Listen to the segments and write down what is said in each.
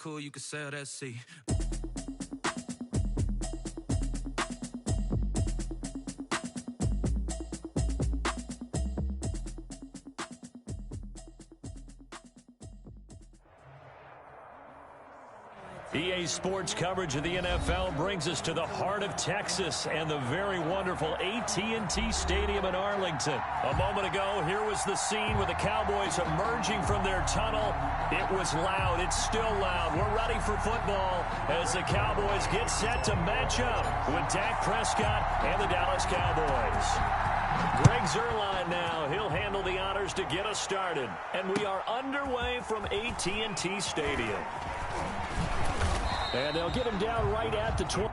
cool, you can sail that sea. EA Sports coverage of the NFL brings us to the heart of Texas and the very wonderful AT&T Stadium in Arlington. A moment ago, here was the scene with the Cowboys emerging from their tunnel. It was loud. It's still loud. We're ready for football as the Cowboys get set to match up with Dak Prescott and the Dallas Cowboys. Greg Zuerlein now. He'll handle the honors to get us started. And we are underway from AT&T Stadium. And they'll get him down right at the 20.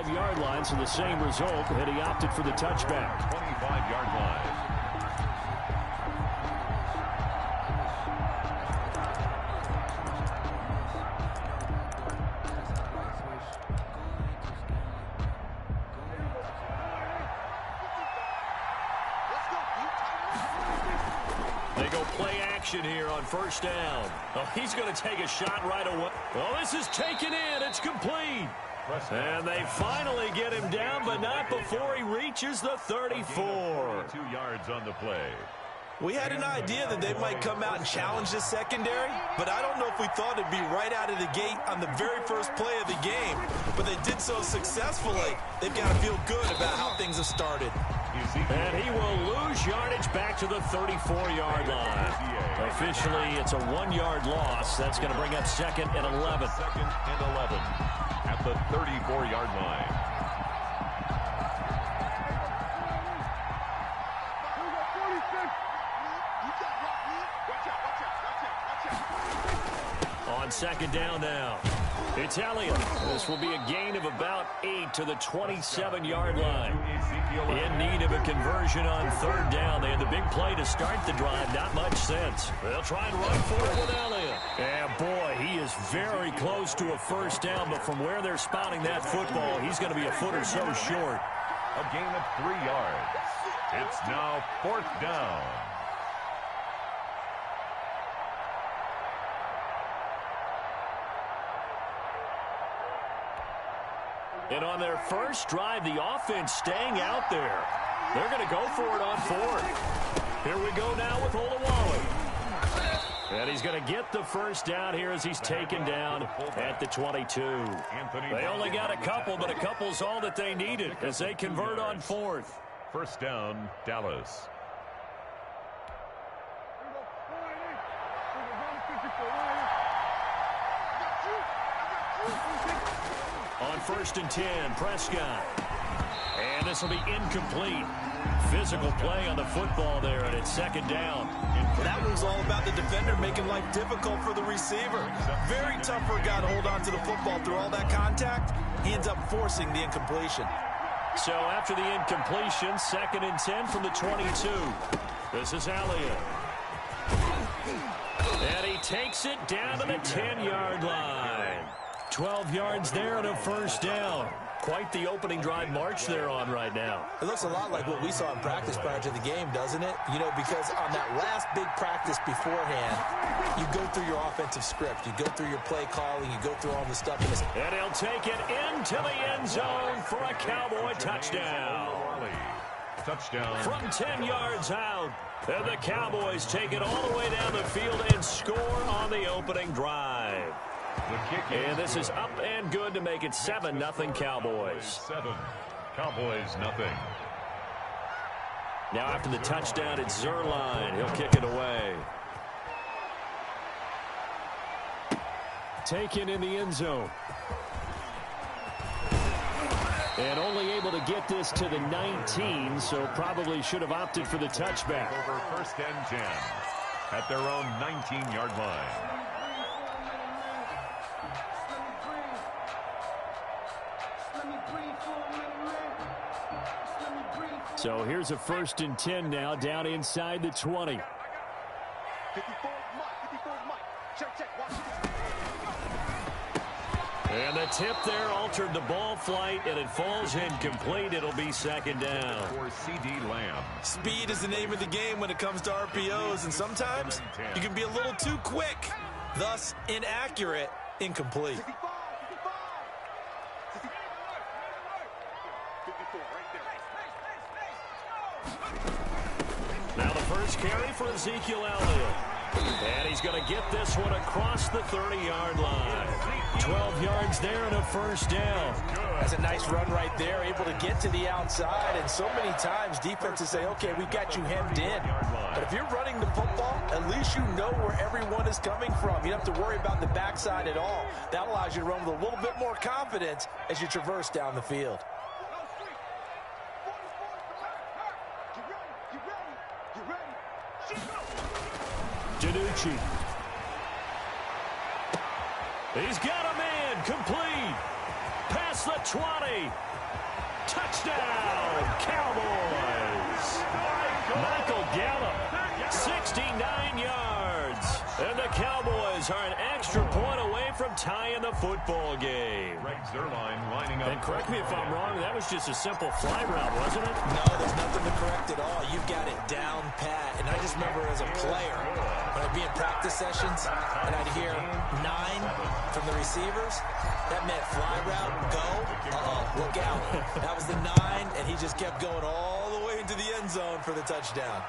Yard line, so the same result, and he opted for the touchback. 25-yard line. They go play action here on first down. Oh, he's going to take a shot right away. Oh, this is taken in. It's complete. And they finally get him down, but not before he reaches the 34. 2 yards on the play. We had an idea that they might come out and challenge this secondary, but I don't know if we thought it'd be right out of the gate on the very first play of the game. But they did so successfully, they've got to feel good about how things have started. And he will lose yardage back to the 34-yard line. Officially, it's a 1-yard loss. That's going to bring up second and 11. Second and 11 at the 34-yard line. On second down now. It's Elliott. This will be a gain of about 8 to the 27-yard line. In need of a conversion on third down. They had the big play to start the drive. Not much sense. They'll try and run for it with Elliott. And boy, he is very close to a first down, but from where they're spotting that football, he's going to be a foot or so short. A gain of 3 yards. It's now fourth down. And on their first drive, the offense staying out there. They're going to go for it on fourth. Here we go now with Olawale. And he's going to get the first down here as he's taken down at the 22. They only got a couple, but a couple's all that they needed as they convert on fourth. First down, Dallas. On first and 10, Prescott. And this will be incomplete. Physical play on the football there, and it's second down. That was all about the defender making life difficult for the receiver. Very tough for a guy to hold on to the football through all that contact. He ends up forcing the incompletion. So after the incompletion, second and 10 from the 22. This is Elliott. And he takes it down to the 10-yard line. 12 yards there and a first down. Quite the opening drive march they're on right now. It looks a lot like what we saw in practice prior to the game, doesn't it? You know, because on that last big practice beforehand, you go through your offensive script. You go through your play calling. You go through all the stuff. And he'll take it into the end zone for a Cowboy touchdown. Touchdown. From 10 yards out. And the Cowboys take it all the way down the field and score on the opening drive. And this is up and good to make it 7-0 Cowboys. 7. Cowboys nothing. Now after the touchdown, it's Zerline. He'll kick it away. Taken in the end zone. And only able to get this to the 19, so probably should have opted for the touchback. Over 1st and 10 at their own 19-yard line. So here's a 1st and 10 now, down inside the 20. And the tip there altered the ball flight, and it falls incomplete. It'll be 2nd down. For C.D. Lamb. Speed is the name of the game when it comes to RPOs, and sometimes you can be a little too quick, thus inaccurate, incomplete. Now the first carry for Ezekiel Elliott. And he's going to get this one across the 30-yard line. 12 yards there and a 1st down. That's a nice run right there, able to get to the outside. And so many times defenses say, okay, we've got you hemmed in. But if you're running the football, at least you know where everyone is coming from. You don't have to worry about the backside at all. That allows you to run with a little bit more confidence as you traverse down the field. DiNucci. He's got a man, complete. Past the 20. Touchdown, Cowboys. Michael Gallup, 69 yards. And the Cowboys are an extra point away from tying the football game. Lining up. And correct me if I'm wrong, that was just a simple fly route, wasn't it? No, there's nothing to correct at all. You've got it down pat. And I just remember as a player, when I'd be in practice sessions and I'd hear 9 from the receivers, that meant fly route, go, look out. That was the 9, and he just kept going all the way into the end zone for the touchdown.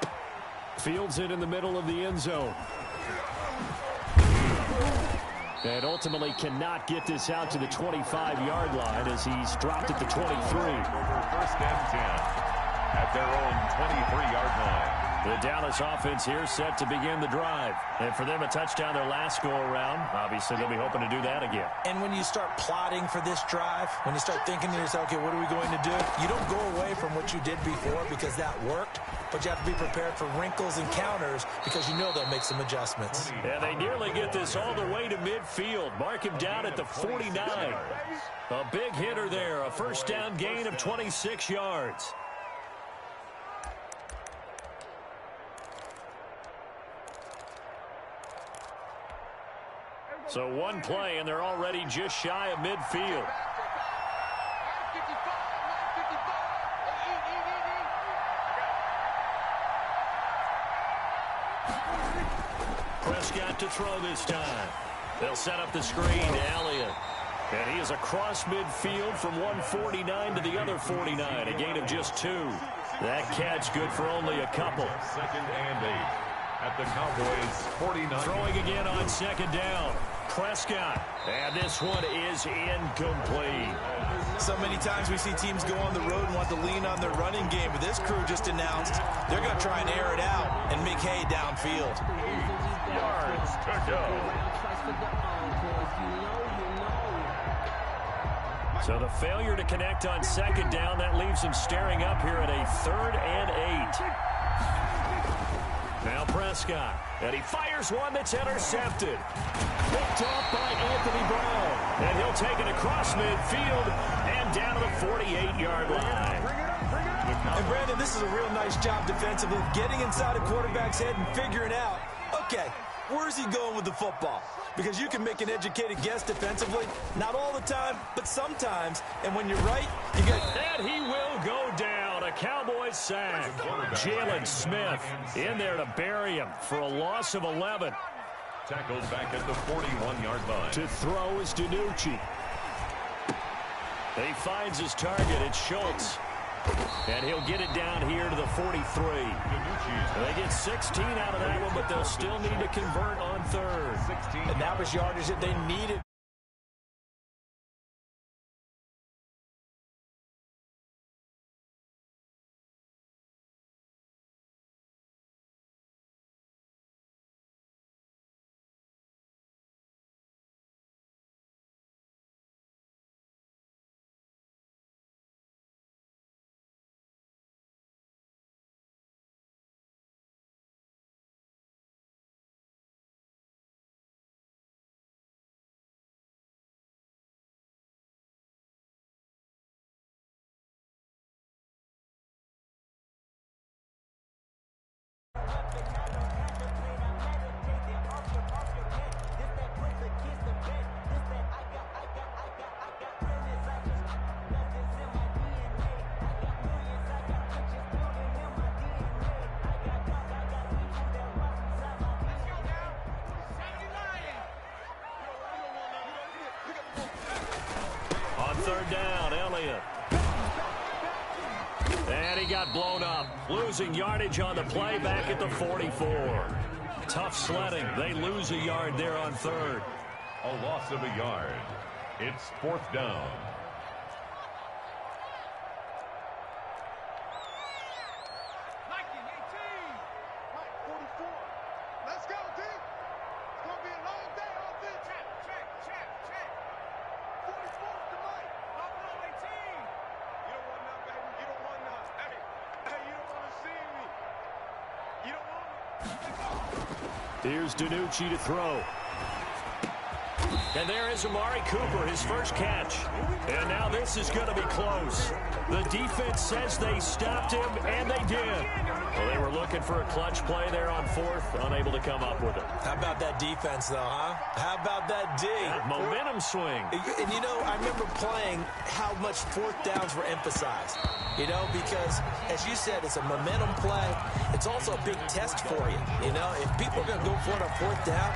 Fields it in the middle of the end zone. And ultimately cannot get this out to the 25-yard line as he's dropped at the 23. Over 1st and 10 at their own 23-yard line. The Dallas offense here set to begin the drive. And for them, a touchdown their last go-around. Obviously, they'll be hoping to do that again. And when you start plotting for this drive, when you start thinking to yourself, okay, what are we going to do? You don't go away from what you did before because that worked, but you have to be prepared for wrinkles and counters because you know they'll make some adjustments. And they nearly get this all the way to midfield. Mark him down at the 49. A big hitter there, a 1st down gain of 26 yards. So one play, and they're already just shy of midfield. Prescott to throw this time. They'll set up the screen to Elliott. And he is across midfield from 149 to the other 49, a gain of just 2. That catch good for only a couple. 2nd and 8 at the Cowboys 49. Throwing again on 2nd down. Prescott. And this one is incomplete. So many times we see teams go on the road and want to lean on their running game, but this crew just announced they're going to try and air it out and make hay downfield. 8 yards to go. So the failure to connect on 2nd down, that leaves him staring up here at a 3rd and 8. Now Prescott, and he fires one that's intercepted. Picked off by Anthony Brown. And he'll take it across midfield and down to the 48-yard line. And Brandon, this is a real nice job defensively, getting inside a quarterback's head and figuring out, okay, where's he going with the football? Because you can make an educated guess defensively, not all the time, but sometimes. And when you're right, you get... And he will go down. A Cowboys sack. Jalen Smith in there to bury him for a loss of 11. Tackled back at the 41-yard line. To throw is DiNucci. He finds his target. It's Schultz. And he'll get it down here to the 43. They get 16 out of that one, but they'll still need to convert on 3rd. And that was yardage that they needed. On third down, Elliott. And he got blown up. Losing yardage on the play back at the 44. Tough sledding. They lose a yard there on third. A loss of a yard. It's fourth down. Here's DiNucci to throw. And there is Amari Cooper, his first catch. And now this is going to be close. The defense says they stopped him, and they did. Well, they were looking for a clutch play there on fourth, unable to come up with it. How about that defense, though, huh? How about that D? That momentum swing. And, you know, I remember playing how much fourth downs were emphasized. You know, because, as you said, it's a momentum play. It's also a big test for you. You know, if people are going to go for it on fourth down,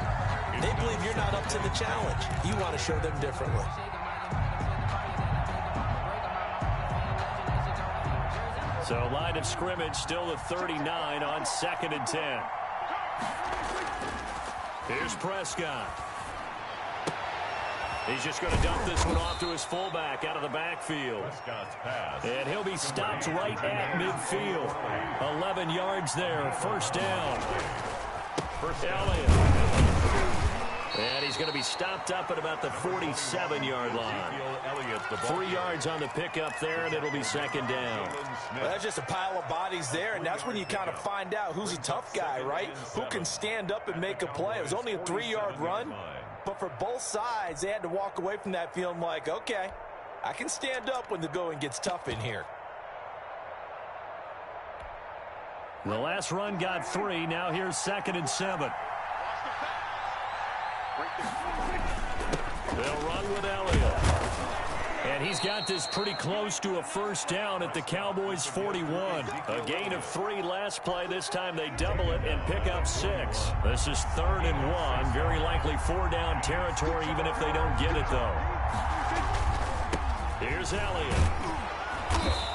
they believe you're not up to the challenge. You want to show them differently. So line of scrimmage still at 39 on 2nd and 10. Here's Prescott. He's just going to dump this one off to his fullback out of the backfield. And he'll be stopped right at midfield. 11 yards there, first down. Elliott. And he's going to be stopped up at about the 47-yard line. 3 yards on the pickup there, and it'll be second down. Well, that's just a pile of bodies there, and that's when you kind of find out who's a tough guy, right? Who can stand up and make a play. It was only a 3-yard run, but for both sides, they had to walk away from that feeling like, okay, I can stand up when the going gets tough in here. The last run got 3. Now here's 2nd and 7. They'll run with Elliott. And he's got this pretty close to a first down at the Cowboys' 41. A gain of 3 last play. This time they double it and pick up 6. This is 3rd and 1. Very likely 4-down territory even if they don't get it, though. Here's Elliott.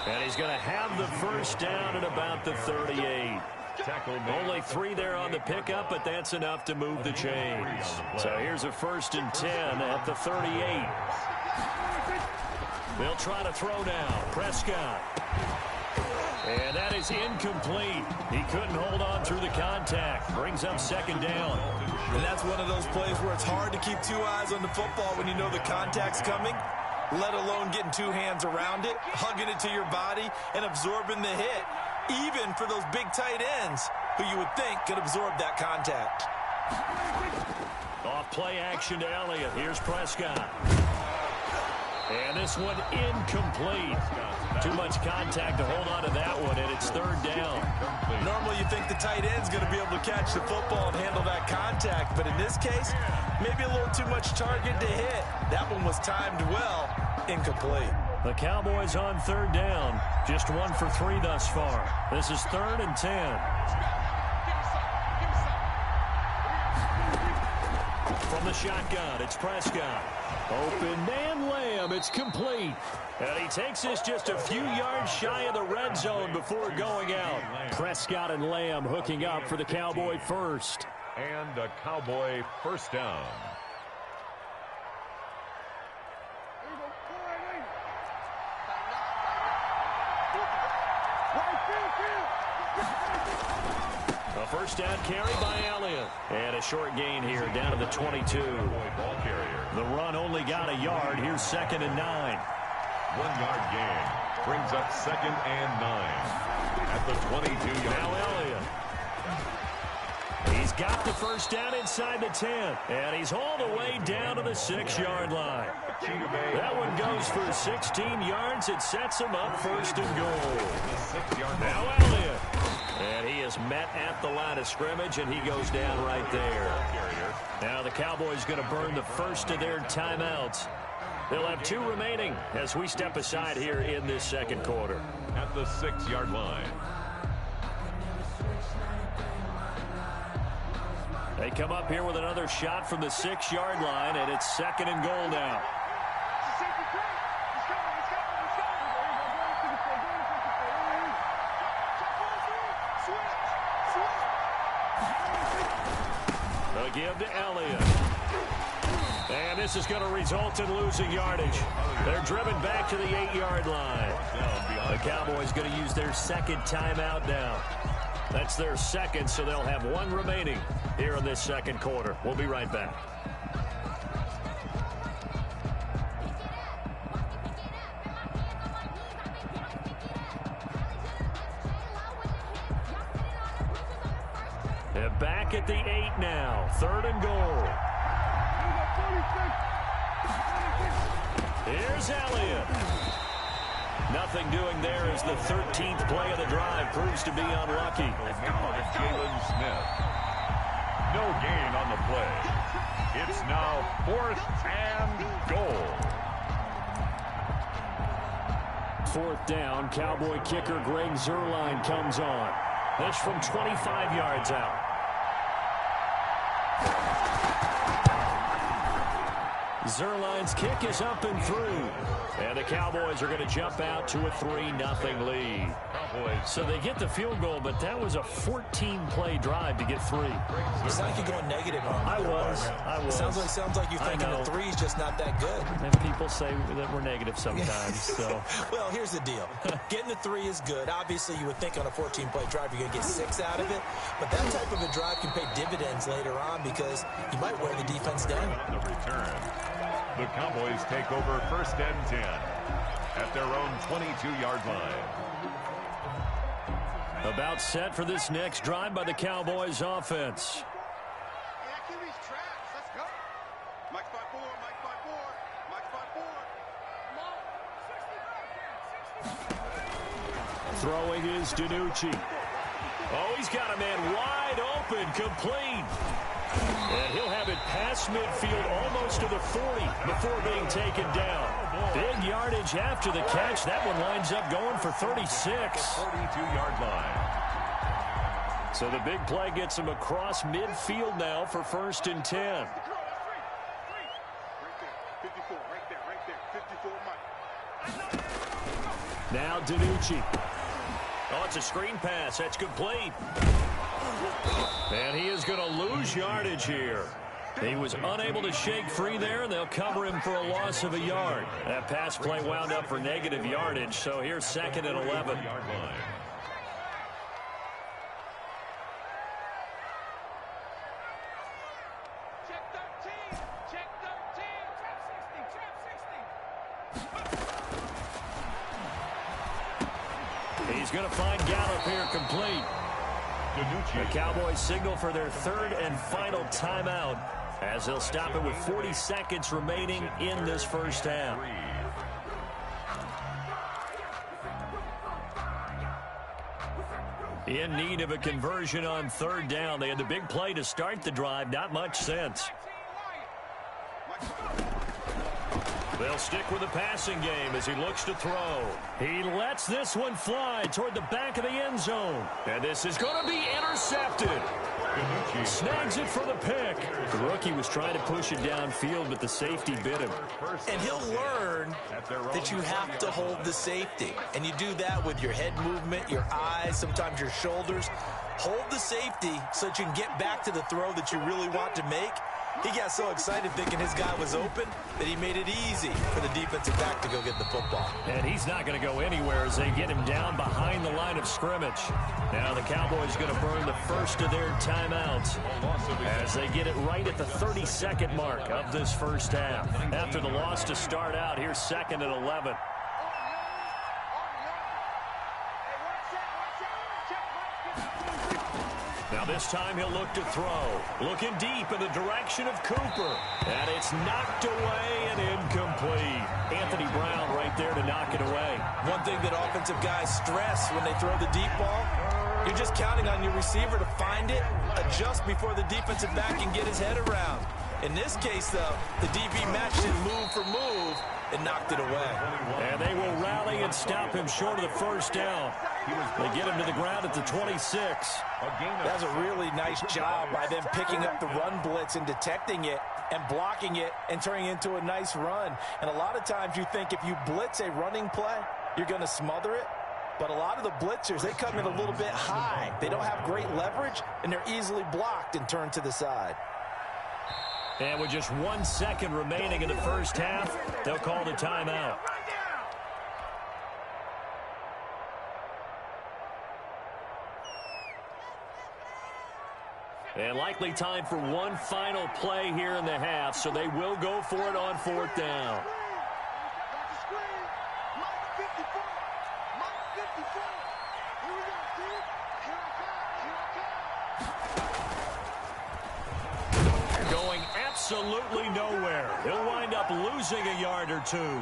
And he's going to have the first down at about the 38. Only 3 there on the pickup, but that's enough to move the chains. So here's a 1st and 10 at the 38. They'll try to throw now. Prescott. And that is incomplete. He couldn't hold on through the contact. Brings up 2nd down. And that's one of those plays where it's hard to keep 2 eyes on the football when you know the contact's coming, let alone getting 2 hands around it, hugging it to your body, and absorbing the hit. Even for those big tight ends who you would think could absorb that contact. Off play action to Elliott. Here's Prescott. And this one incomplete. Too much contact to hold on to that one, and it's 3rd down. Normally you think the tight end's going to be able to catch the football and handle that contact, but in this case, maybe a little too much target to hit. That one was timed well, incomplete. The Cowboys on 3rd down. Just 1 for 3 thus far. This is 3rd and 10. From the shotgun, it's Prescott. Open man Lamb. It's complete. And he takes this just a few yards shy of the red zone before going out. Prescott and Lamb hooking up for the Cowboy first. And a Cowboy first down. A first down carry by Elliott. And a short gain here down to the 22. The run only got a yard. Here's 2nd and 9. 1-yard gain. Brings up 2nd and 9. At the 22-yard line. Now Elliott. He's got the first down inside the 10. And he's all the way down to the 6-yard line. That one goes for 16 yards. It sets him up 1st and goal. Now Elliott. And he is met at the line of scrimmage, and he goes down right there. Now the Cowboys going to burn the first of their timeouts. They'll have 2 remaining as we step aside here in this 2nd quarter. At the 6-yard line. They come up here with another shot from the 6-yard line, and it's 2nd and goal now. give to Elliott. And this is going to result in losing yardage. They're driven back to the 8-yard line. The Cowboys going to use their second timeout now. That's their second, so they'll have one remaining here in this second quarter. We'll be right back. They're back at the 8 now. 3rd and goal. Here's Elliott. Nothing doing there as the 13th play of the drive proves to be unlucky. Jalen Smith. No gain on the play. It's now 4th and goal. 4th down. Cowboy kicker Greg Zuerlein comes on. This from 25 yards out. Zuerlein's kick is up and through. And the Cowboys are going to jump out to a 3-0 lead. So they get the field goal, but that was a 14-play drive to get 3. It's like you're going negative on I was. Sounds like you're thinking the 3 is just not that good. And people say that we're negative sometimes. So. Well, here's the deal. Getting the 3 is good. Obviously, you would think on a 14-play drive you're going to get 6 out of it. But that type of a drive can pay dividends later on because you might wear the defense down. On the return, the Cowboys take over 1st and 10 at their own 22-yard line. About set for this next drive by the Cowboys offense. Throwing is DiNucci. Oh, he's got a man wide open, complete. And he'll have it past midfield almost to the 40 before being taken down. Big yardage after the catch. That one lines up going for 36. 42-yard line. So the big play gets him across midfield now for 1st and 10. Now DiNucci. Oh, it's a screen pass. That's complete. And he is going to lose yardage here. He was unable to shake free there, and they'll cover him for a loss of a yard. That pass play wound up for negative yardage, so here's 2nd and 11. He's going to find Gallup here complete. The Cowboys signal for their 3rd and final timeout as they'll stop it with 40 seconds remaining in this first half. In need of a conversion on 3rd down. They had the big play to start the drive. Not much sense. They'll stick with the passing game as he looks to throw. He lets this one fly toward the back of the end zone. And this is going to be intercepted. Snags it for the pick. The rookie was trying to push it downfield, but the safety bit him. And he'll learn that you have to hold the safety. And you do that with your head movement, your eyes, sometimes your shoulders. Hold the safety so that you can get back to the throw that you really want to make. He got so excited thinking his guy was open that he made it easy for the defensive back to go get the football. And he's not going to go anywhere as they get him down behind the line of scrimmage. Now the Cowboys going to burn the first of their timeouts as they get it right at the 32nd mark of this first half. After the loss to start out, here's 2nd and 11. Now this time he'll look to throw. Looking deep in the direction of Cooper. And it's knocked away and incomplete. Anthony Brown right there to knock it away. One thing that offensive guys stress when they throw the deep ball, you're just counting on your receiver to find it, adjust before the defensive back can get his head around. In this case, though, the DB matched it move for move and knocked it away. And they will rally and stop him short of the first down. They get him to the ground at the 26. That's a really nice job by them picking up the run blitz and detecting it and blocking it and turning it into a nice run. And a lot of times you think if you blitz a running play, you're going to smother it. But a lot of the blitzers, they come in a little bit high. They don't have great leverage, and they're easily blocked and turned to the side. And with just 1 second remaining in the first half, they'll call the timeout. And likely time for one final play here in the half, so they will go for it on 4th down. Going absolutely nowhere. He'll wind up losing a yard or two.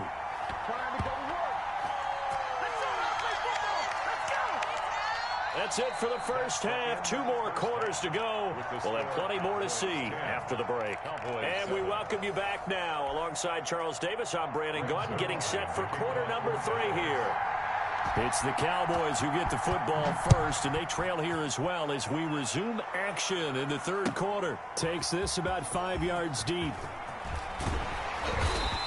That's it for the first half. 2 more quarters to go. We'll have plenty more to see after the break. And we welcome you back now. Alongside Charles Davis, I'm Brandon Gaudin, getting set for quarter number 3 here. It's the Cowboys who get the football first, and they trail here as well as we resume action in the 3rd quarter. Takes this about 5 yards deep.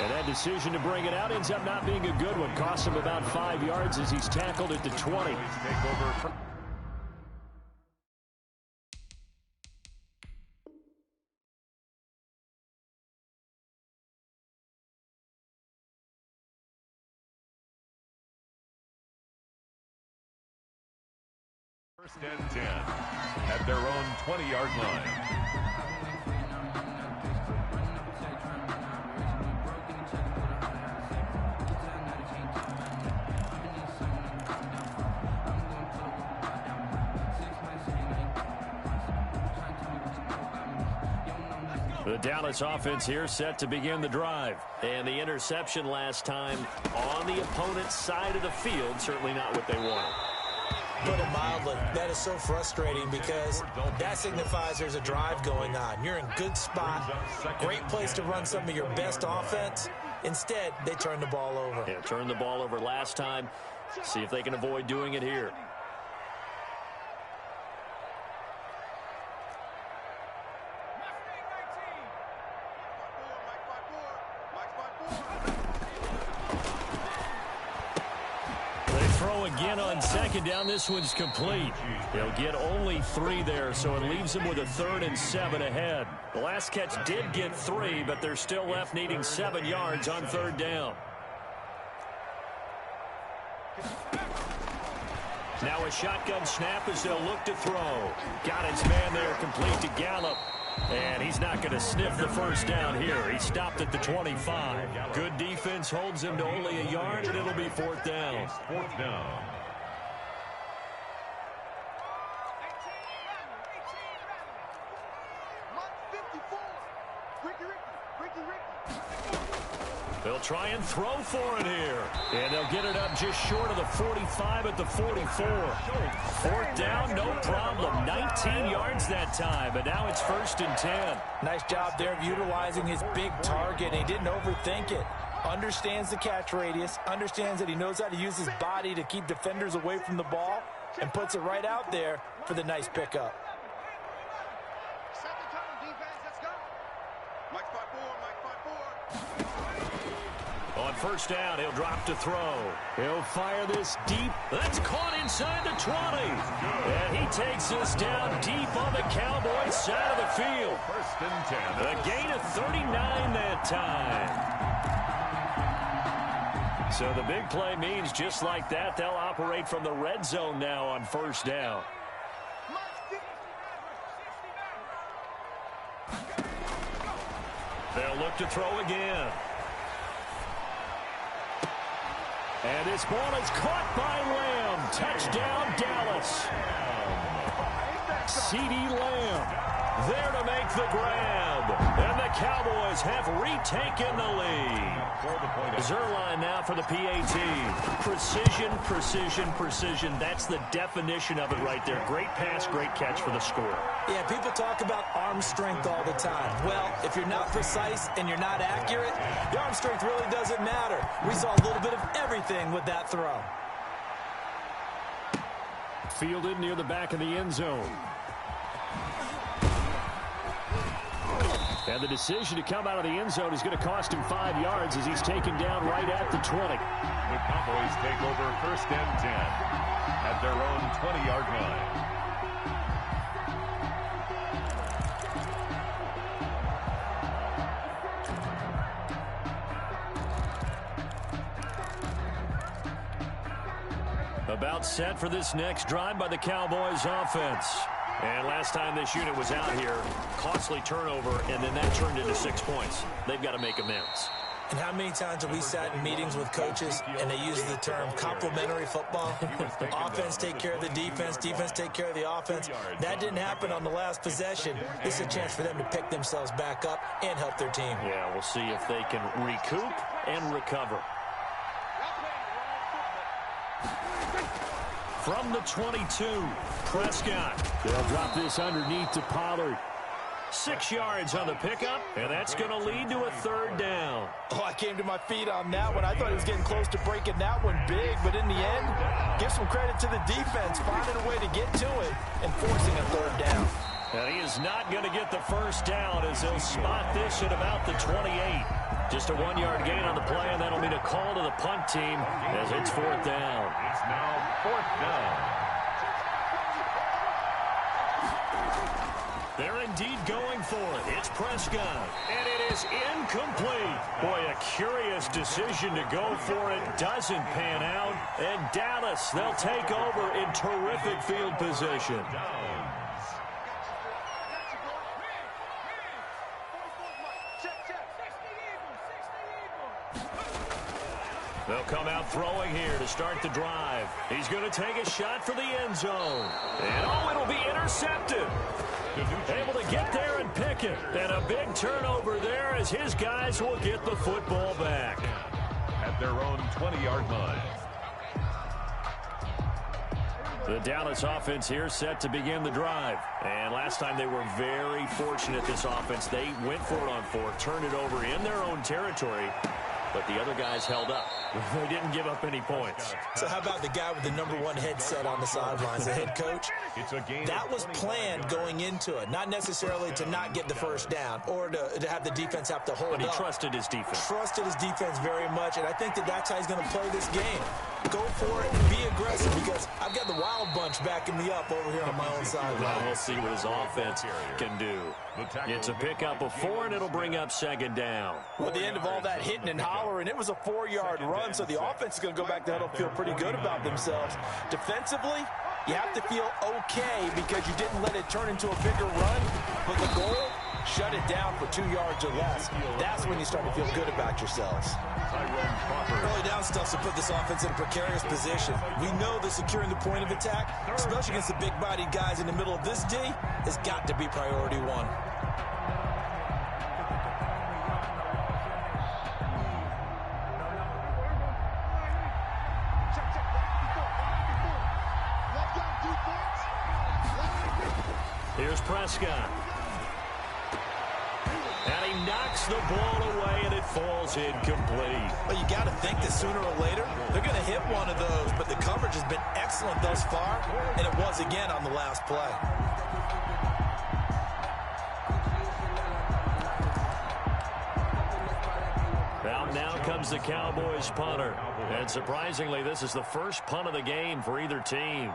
And that decision to bring it out ends up not being a good one. Costs him about 5 yards as he's tackled at the 20. First and 10 at their own 20-yard line. The Dallas offense here set to begin the drive. And the interception last time on the opponent's side of the field, certainly not what they wanted. Put it mildly, that is so frustrating because that signifies there's a drive going on. You're in good spot, great place to run some of your best offense. Instead, they turn the ball over. Yeah, turned the ball over last time. See if they can avoid doing it here. Again on 2nd down, this one's complete. They'll get only 3 there, so it leaves them with a 3rd and 7 ahead. The last catch did get 3, but they're still left needing 7 yards on 3rd down. Now a shotgun snap as they'll look to throw. Got his man there, complete to Gallup. And he's not going to sniff the first down here. He stopped at the 25. Good defense holds him to only a yard, and it'll be 4th down. 4th down. They'll try and throw for it here. And they'll get it up just short of the 45 at the 44. 4th down, no problem. 19 yards that time, but now it's 1st and 10. Nice job there of utilizing his big target. He didn't overthink it. Understands the catch radius, understands that he knows how to use his body to keep defenders away from the ball, and puts it right out there for the nice pickup. On 1st down, he'll drop to throw. He'll fire this deep. That's caught inside the 20. And he takes this down deep on the Cowboys side of the field. 1st and 10. A gain of 39 that time. So the big play means just like that, they'll operate from the red zone now on 1st down. They'll look to throw again. And this ball is caught by Lamb. Touchdown, Dallas. CeeDee Lamb there to make the grab. And the Cowboys have retaken the lead. Zerline now for the PAT. Precision, precision, precision. That's the definition of it right there. Great pass, great catch for the score. Yeah, people talk about arm strength all the time. Well, if you're not precise and you're not accurate, the arm strength really doesn't matter. We saw a little bit of everything with that throw. Fielded near the back of the end zone. And the decision to come out of the end zone is going to cost him 5 yards as he's taken down right at the 20. The Cowboys take over 1st and 10 at their own 20-yard line. About set for this next drive by the Cowboys offense. And last time this unit was out here, costly turnover, and then that turned into 6 points. They've got to make amends. And how many times have we sat in meetings with coaches and they use the term complementary football? Offense take care of the defense, defense take care of the offense. That didn't happen on the last possession. This is a chance for them to pick themselves back up and help their team. Yeah, we'll see if they can recoup and recover. From the 22, Prescott. They'll drop this underneath to Pollard. 6 yards on the pickup, and that's going to lead to a 3rd down. Oh, I came to my feet on that one. I thought he was getting close to breaking that one big, but in the end, give some credit to the defense, finding a way to get to it and forcing a 3rd down. And he is not going to get the 1st down as they'll spot this at about the 28. Just a 1-yard gain on the play, and that'll mean a call to the punt team as it's 4th down. It's now 4th down. They're indeed going for it. It's Prescott, and it is incomplete. Boy, a curious decision to go for it. Doesn't pan out, and Dallas, they'll take over in terrific field position. They'll come out throwing here to start the drive. He's going to take a shot for the end zone. And, oh, it'll be intercepted. Able to get there and pick it. And a big turnover there as his guys will get the football back. At their own 20-yard line. The Dallas offense here set to begin the drive. And last time they were very fortunate, this offense. They went for it on 4th, turned it over in their own territory. But the other guys held up. They didn't give up any points. So how about the guy with the #1 headset on the sidelines, the head coach? That was planned going into it, not necessarily to not get the 1st down or to have the defense have to hold up. But he trusted his defense. Trusted his defense very much, and I think that's how he's going to play this game. Go for it and be aggressive because I've got the wild bunch backing me up over here on my own sideline. Well, we'll see what his offense can do. It's a pickup of 4, and it'll bring up 2nd down. Well, at the end of all that hitting and hollering, it was a 4-yard run, so the offense is going to go back to huddle, feel pretty good about themselves. Defensively, you have to feel okay because you didn't let it turn into a bigger run, but the goal, shut it down for 2 yards or less. That's when you start to feel good about yourselves. Early down stuff to put this offense in a precarious position. We know that securing the point of attack, especially against the big-bodied guys in the middle of this D, has got to be priority 1. Here's Prescott. And he knocks the ball away, and it falls incomplete. Well, you got to think that sooner or later, they're going to hit one of those, but the coverage has been excellent thus far, and it was again on the last play. Out now comes the Cowboys punter. And surprisingly, this is the first punt of the game for either team.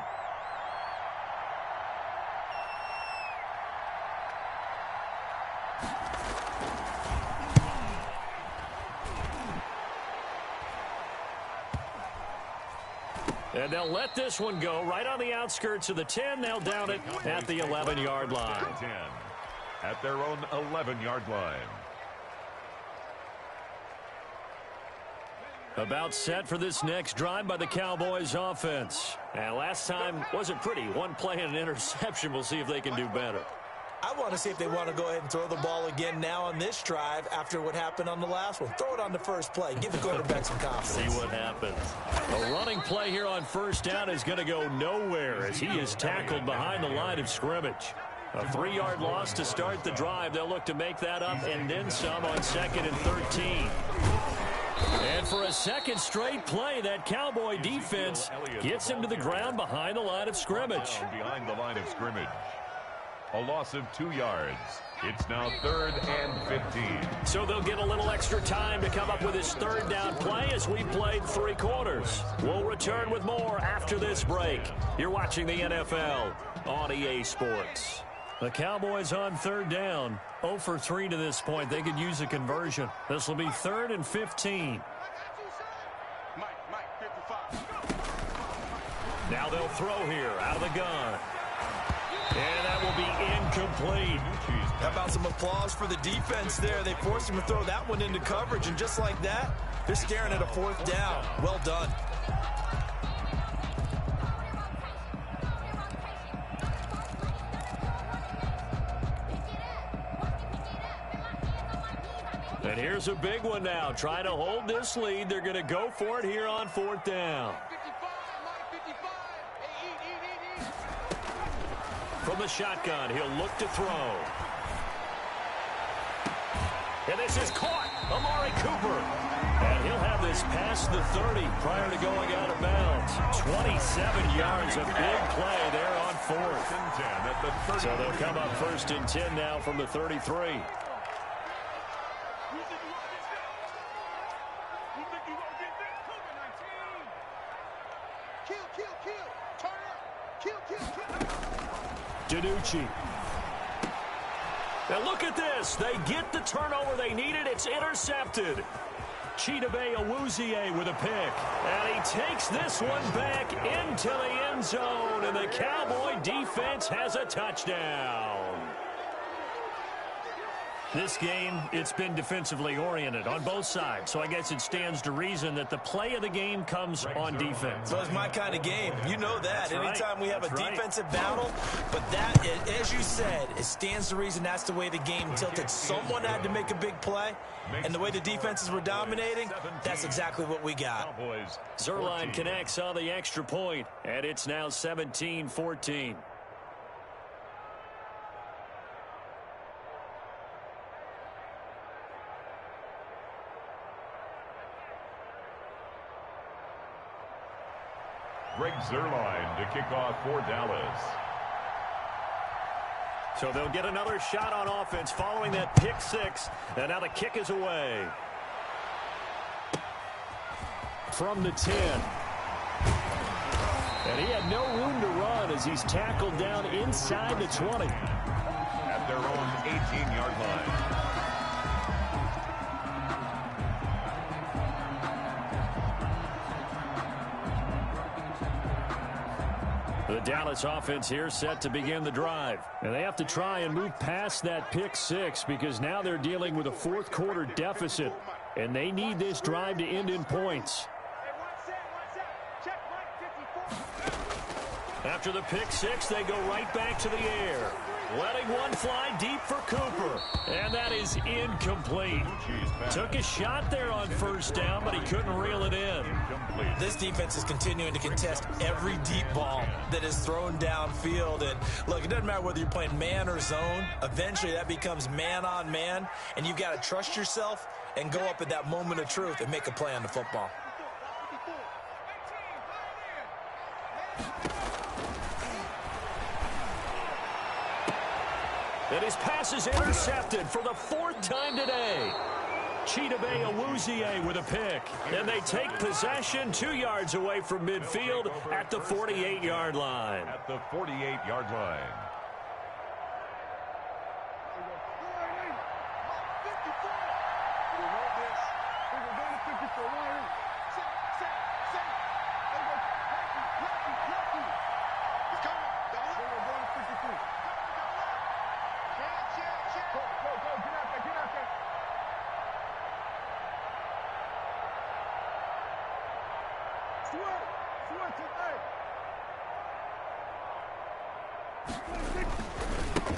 And they'll let this one go right on the outskirts of the 10. They'll down it at the 11-yard line. 10 at their own 11-yard line. About set for this next drive by the Cowboys offense. And last time wasn't pretty. One play and an interception. We'll see if they can do better. I want to see if they want to go ahead and throw the ball again now on this drive after what happened on the last one. Throw it on the first play. Give the quarterback some confidence. See what happens. A running play here on 1st down is going to go nowhere as he is tackled behind the line of scrimmage. A 3-yard loss to start the drive. They'll look to make that up and then some on 2nd and 13. And for a second straight play, that Cowboy defense gets him to the ground behind the line of scrimmage. Behind the line of scrimmage. A loss of 2 yards. It's now 3rd and 15. So they'll get a little extra time to come up with his 3rd down play as we played 3 quarters. We'll return with more after this break. You're watching the NFL on EA Sports. The Cowboys on 3rd down. 0 for 3 to this point. They could use a conversion. This will be 3rd and 15. Now they'll throw here out of the gun. And that will be incomplete. How about some applause for the defense there? They forced him to throw that one into coverage, and just like that, they're staring at a 4th down. Well done. And here's a big one now. Trying to hold this lead. They're going to go for it here on 4th down. From the shotgun, he'll look to throw. And this is caught. Amari Cooper. And he'll have this past the 30 prior to going out of bounds. 27 yards of big play there on 4th. So they'll come up 1st and 10 now from the 33. DiNucci. Now look at this. They get the turnover they needed. It's intercepted. Chidobe Awuzie with a pick. And he takes this one back into the end zone. And the Cowboy defense has a touchdown. This game, it's been defensively oriented on both sides. So I guess it stands to reason that the play of the game comes on defense. So it's my kind of game. You know that. That's Anytime we have a right. defensive battle. But that, as you said, it stands to reason that's the way the game tilted. Someone had to make a big play. And the way the defenses were dominating, that's exactly what we got. Zerline connects on the extra point. And it's now 17-14. Greg Zerline to kick off for Dallas. So they'll get another shot on offense following that pick 6. And now the kick is away. From the 10. And he had no room to run as he's tackled down inside the 20. At their own 18-yard line. The Dallas offense here set to begin the drive. And they have to try and move past that pick 6 because now they're dealing with a 4th quarter deficit. And they need this drive to end in points. After the pick 6, they go right back to the air. Letting one fly deep for Cooper. And that is incomplete. Took a shot there on 1st down, but he couldn't reel it in. This defense is continuing to contest every deep ball that is thrown downfield. And look, it doesn't matter whether you're playing man or zone. Eventually, that becomes man on man. And you've got to trust yourself and go up at that moment of truth and make a play on the football. And his pass is intercepted for the 4th time today. Chidobe Awuzie with a pick. And they take possession 2 yards away from midfield at the 48-yard line. At the 48-yard line.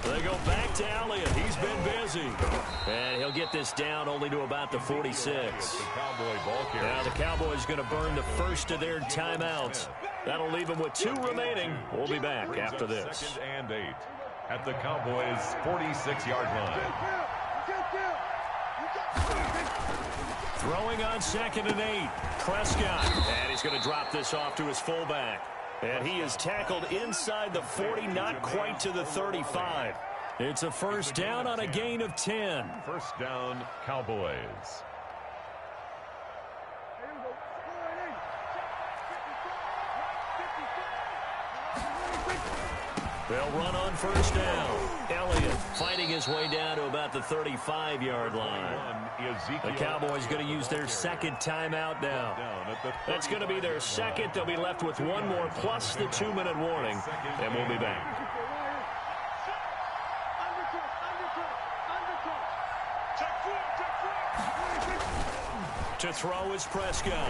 They go back to Elliott. He's been busy. And he'll get this down only to about the 46. Now the Cowboys going to burn the first of their timeouts. That'll leave them with 2 remaining. We'll be back after this. 2nd and 8 at the Cowboys' 46-yard line. Throwing on 2nd and 8. Prescott. And he's going to drop this off to his fullback. And he is tackled inside the 40, not quite to the 35. It's a 1st down on a gain of 10. 1st down, Cowboys. They'll run on first down. Elliott fighting his way down to about the 35-yard line. The Cowboys going to use their second timeout now. That's going to be their second. They'll be left with one more plus the 2-minute warning, and we'll be back. To throw is Prescott.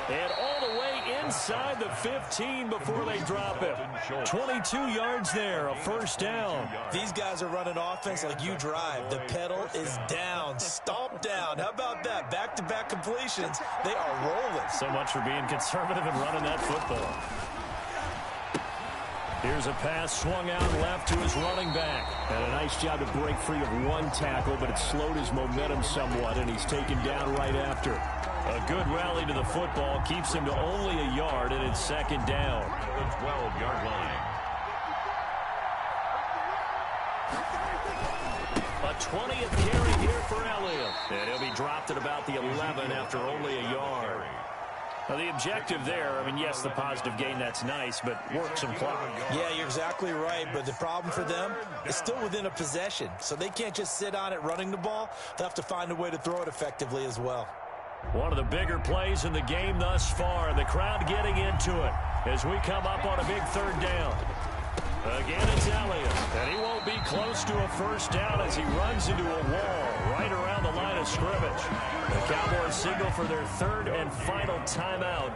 And all the way inside the 15 before they drop it. 22 yards there, a first down. These guys are running offense like you drive. The pedal is down, stomp down. How about that? Back-to-back completions. They are rolling. So much for being conservative and running that football. Here's a pass swung out left to his running back. And a nice job to break free of one tackle, but it slowed his momentum somewhat, and he's taken down right after. A good rally to the football keeps him to only a yard, and it's second down. The 12-yard line. A 20th carry here for Elliott. And he'll be dropped at about the 11 after only a yard. Now, the objective there, I mean, yes, the positive gain, that's nice, but work some clock. Yeah, you're exactly right, but the problem for them is still within a possession, so they can't just sit on it running the ball. They'll have to find a way to throw it effectively as well. One of the bigger plays in the game thus far, and the crowd getting into it as we come up on a big third down. Again, it's Elliott, and he won't be close to a first down as he runs into a wall right around the line of scrimmage. The Cowboys signal for their third and final timeout.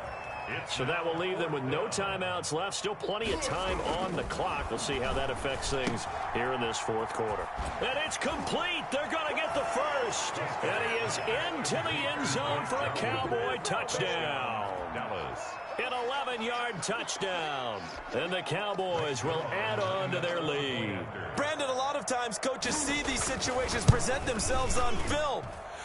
So that will leave them with no timeouts left. Still plenty of time on the clock. We'll see how that affects things here in this fourth quarter. And it's complete. They're going to get the first. And he is into the end zone for a Cowboy touchdown. Dallas. An 11-yard touchdown. And the Cowboys will add on to their lead. Brandon, a lot of times coaches see these situations present themselves on film.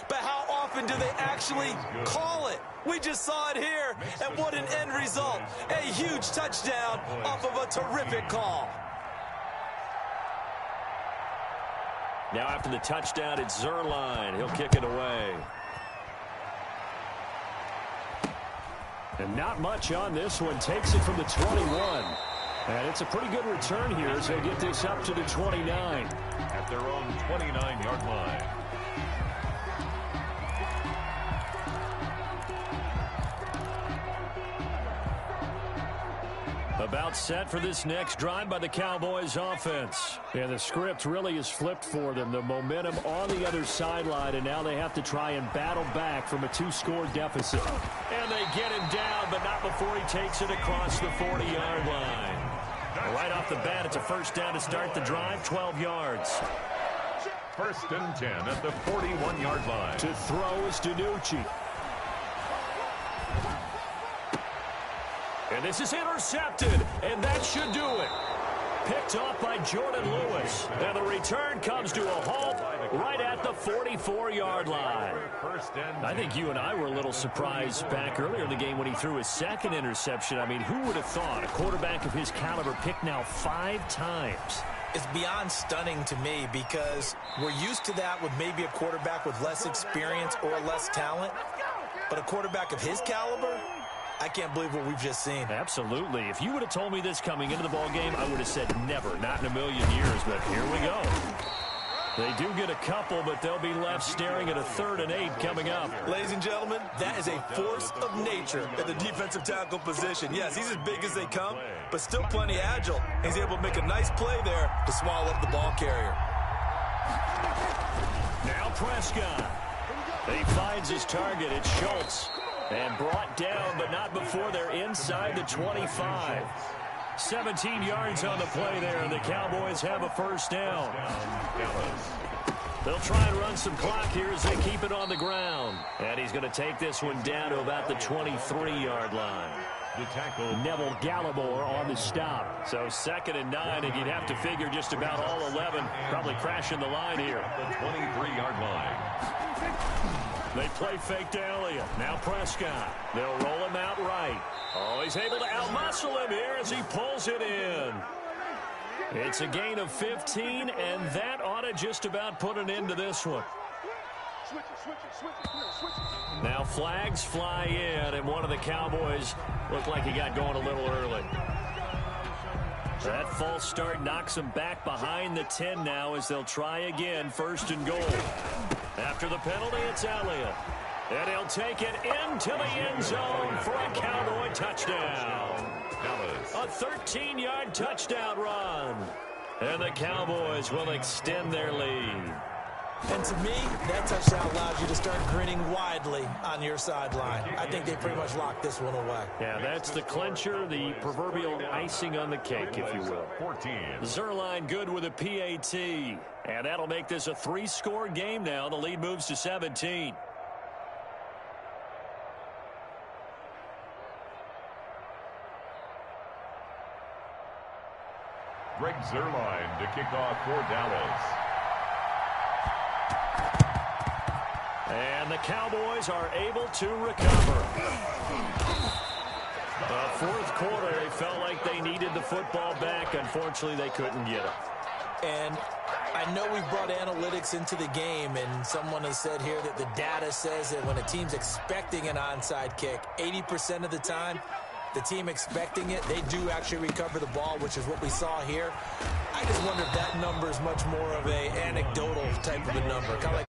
But how often do they actually call it? We just saw it here, and what an end result. A huge touchdown off of a terrific call. Now after the touchdown, it's Zerline. He'll kick it away. And not much on this one. Takes it from the 21. And it's a pretty good return here as they get this up to the 29. At their own 29-yard line. About set for this next drive by the Cowboys offense. And the script really is flipped for them. The momentum on the other sideline, and now they have to try and battle back from a 2-score deficit. And they get him down, but not before he takes it across the 40-yard line. Right off the bat, it's a first down to start the drive, 12 yards. First and 10 at the 41-yard line. To throw is DiNucci. And this is intercepted, and that should do it. Picked off by Jordan Lewis. And the return comes to a halt right at the 44-yard line. I think you and I were a little surprised back earlier in the game when he threw his second interception. I mean, who would have thought a quarterback of his caliber picked now 5 times? It's beyond stunning to me because we're used to that with maybe a quarterback with less experience or less talent. But a quarterback of his caliber, I can't believe what we've just seen. Absolutely. If you would have told me this coming into the ballgame, I would have said never, not in a million years, but here we go. They do get a couple, but they'll be left staring at a 3rd and 8 coming up. Ladies and gentlemen, that is a force of nature at the defensive tackle position. Yes, he's as big as they come, but still plenty agile. He's able to make a nice play there to swallow up the ball carrier. Now Prescott. He finds his target. It's Schultz. And brought down, but not before they're inside the 25. 17 yards on the play there, and the Cowboys have a first down. They'll try and run some clock here as they keep it on the ground. And he's going to take this one down to about the 23-yard line. The tackle, Neville Gallimore on the stop. So 2nd and 9, and you'd have to figure just about all 11 probably crashing the line here. The 23-yard line. They play fake to Elliott. Now Prescott. They'll roll him out right. Oh, he's able to outmuscle him here as he pulls it in. It's a gain of 15, and that ought to just about put an end to this one. Now flags fly in, and one of the Cowboys looked like he got going a little early. That false start knocks them back behind the 10 now as they'll try again, 1st and goal. After the penalty, it's Elliott. And he'll take it into the end zone for a Cowboy touchdown. A 13-yard touchdown run. And the Cowboys will extend their lead. And to me, that touchdown allows you to start grinning widely on your sideline. I think they pretty much locked this one away. Yeah, that's the clincher, the proverbial icing on the cake, if you will. 14. Zerline good with a PAT. And that'll make this a 3-score game now. The lead moves to 17. Greg Zerline to kick off for Dallas. And the Cowboys are able to recover. The 4th quarter, they felt like they needed the football back. Unfortunately, they couldn't get it. And I know we've brought analytics into the game, and someone has said here that the data says that when a team's expecting an onside kick, 80% of the time, the team expecting it, they do actually recover the ball, which is what we saw here. I just wonder if that number is much more of an anecdotal type of a number, kind of like